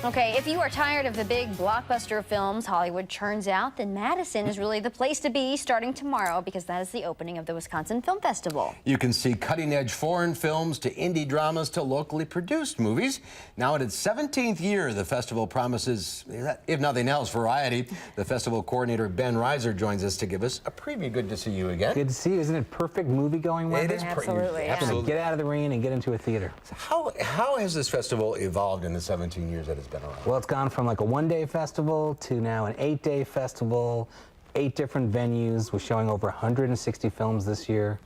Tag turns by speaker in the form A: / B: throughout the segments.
A: Okay, if you are tired of the big blockbuster films Hollywood churns out, then Madison is really the place to be starting tomorrow because that is the opening of the Wisconsin Film Festival.
B: You can see cutting-edge foreign films to indie dramas to locally produced movies. Now in its 17th year, the festival promises, if nothing else, variety. The festival coordinator, Ben Resier, joins us to give us a preview. Good to see you again.
C: Good to see you. Isn't it perfect movie-going weather?
B: It is.
A: Absolutely, yeah.
B: Absolutely.
C: Get out of the rain and get into a theater.
B: How has this festival evolved in the 17 years that it's been around?
C: Well, it's gone from like a one-day festival to now an 8-day festival, 8 different venues. We're showing over 160 films this year.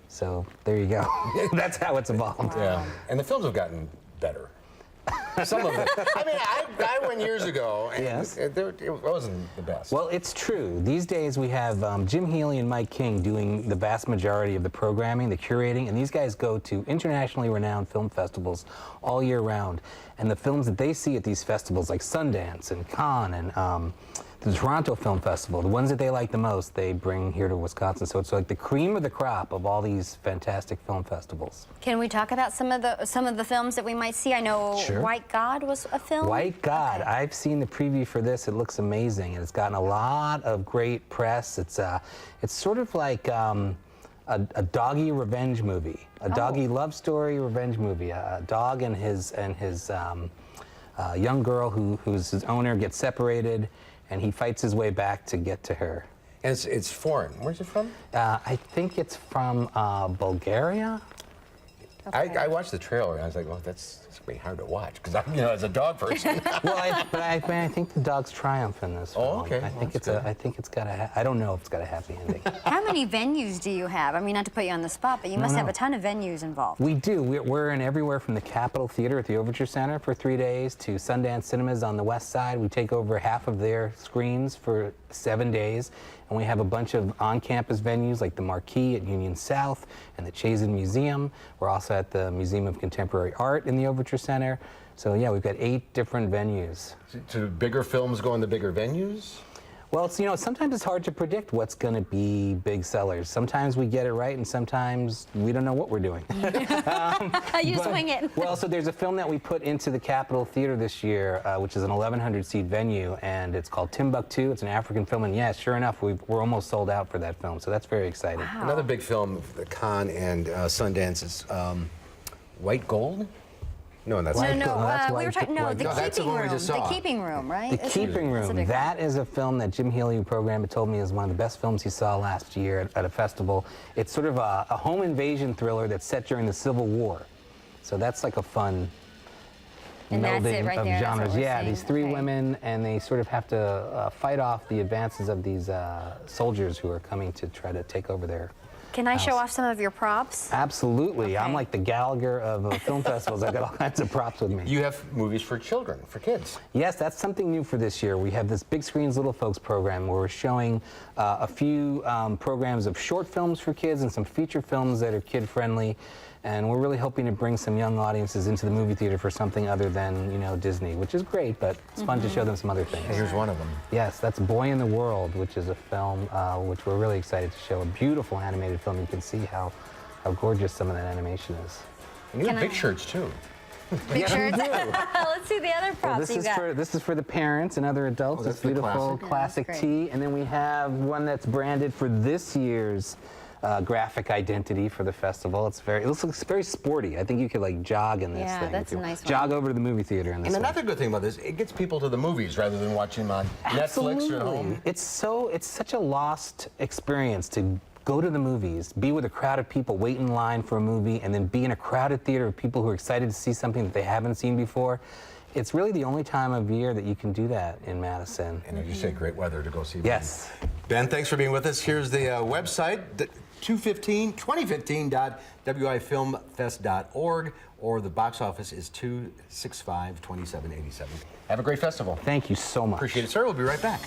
C: So there you go. That's how it's evolved.
A: Wow.
B: Yeah, and the films have gotten better. Some of it. I mean, I went years ago, and
C: yes.
B: it wasn't the best.
C: Well, it's true. These days we have Jim Healy and Mike King doing the vast majority of the programming, the curating, and these guys go to internationally renowned film festivals all year round. And the films that they see at these festivals, like Sundance and Cannes and the Toronto Film Festival, the ones that they like the most, they bring here to Wisconsin. So it's like the cream of the crop of all these fantastic film festivals.
A: Can we talk about some of the films that we might see? I know
C: Sure.
A: White God was a film.
C: White God.
A: Okay.
C: I've seen the preview for this. It looks amazing, and it's gotten a lot of great press. It's sort of like a doggy revenge movie, a doggy love story revenge movie. A dog and his young girl who's his owner gets separated, and he fights his way back to get to her.
B: And it's foreign. Where's it from?
C: I think it's from Bulgaria.
A: Okay.
B: I watched the trailer and I was like, well, that's pretty hard to watch because I'm, as a dog person.
C: Well, I think the dog's triumph in this film.
B: Oh, okay.
C: I think it's got a. I don't know if it's got a happy ending.
A: How many venues do you have? I mean, not to put you on the spot, but you must have a ton of venues involved.
C: We do. We're in everywhere from the Capitol Theater at the Overture Center for 3 days to Sundance Cinemas on the west side. We take over half of their screens for 7 days. And we have a bunch of on-campus venues like the Marquee at Union South and the Chazen Museum. We're also at the Museum of Contemporary Art in the Overture Center. So yeah, we've got 8 different venues.
B: Do bigger films go in the bigger venues?
C: Well, it's, sometimes it's hard to predict what's going to be big sellers. Sometimes we get it right, and sometimes we don't know what we're doing.
A: You just wing it.
C: Well, so there's a film that we put into the Capitol Theater this year, which is an 1,100-seat venue, and it's called Timbuktu. It's an African film, and yeah, sure enough, we're almost sold out for that film, so that's very exciting.
A: Wow.
B: Another big film, the Cannes and Sundance, is White Gold? No, that's
A: No,
C: That's
A: we were talking. No, the
B: that's the
A: keeping
B: one we
A: room.
B: just
A: The
B: saw.
A: keeping room, right?
C: The Keeping Room. That is a film that Jim Healy, who programmed it, told me is one of the best films he saw last year at a festival. It's sort of a home invasion thriller that's set during the Civil War. So that's like a fun
A: And that's it
C: melding
A: right
C: of
A: there, that's what
C: genres.
A: we're
C: Yeah,
A: seeing.
C: these 3
A: Okay.
C: women, and they sort of have to fight off the advances of these soldiers who are coming to try to take over their
A: Can I
C: house.
A: show off some of your props?
C: Absolutely. I'm
A: Okay.
C: like the Gallagher of film festivals. I've got all kinds of props with me.
B: You have movies for children, for kids.
C: Yes, that's something new for this year. We have this Big Screens Little Folks program where we're showing a few programs of short films for kids and some feature films that are kid-friendly. And we're really hoping to bring some young audiences into the movie theater for something other than, Disney, which is great, but it's fun to show them some other things.
B: Here's one of them.
C: Yes, that's Boy in the World, which is a film which we're really excited to show. A beautiful animated film. You can see how gorgeous some of that animation is.
B: And you have big shirts, too.
A: Big shirts. Let's see the other props you got.
C: This is for the parents and other adults.
B: Oh,
C: This
B: that's the
C: beautiful
B: classic.
C: classic
A: That's
C: tee. And then we have one that's branded for this year's graphic identity for the festival. It looks very sporty. I think you could like jog in this
A: Yeah,
C: thing.
A: that's
C: if you
A: a nice one.
C: Jog over to the movie theater in this
B: And
C: one.
B: another good thing about this, it gets people to the movies rather than watching them on Netflix or at home.
C: It's such a lost experience to go to the movies, be with a crowd of people, wait in line for a movie, and then be in a crowded theater of people who are excited to see something that they haven't seen before. It's really the only time of year that you can do that in Madison.
B: And as you say, great weather to go see.
C: Yes.
B: Ben, thanks for being with us. Here's the website, 2015.wifilmfest.org, or the box office is 265-2787. Have a great festival.
C: Thank you so much.
B: Appreciate it, sir. We'll be right back.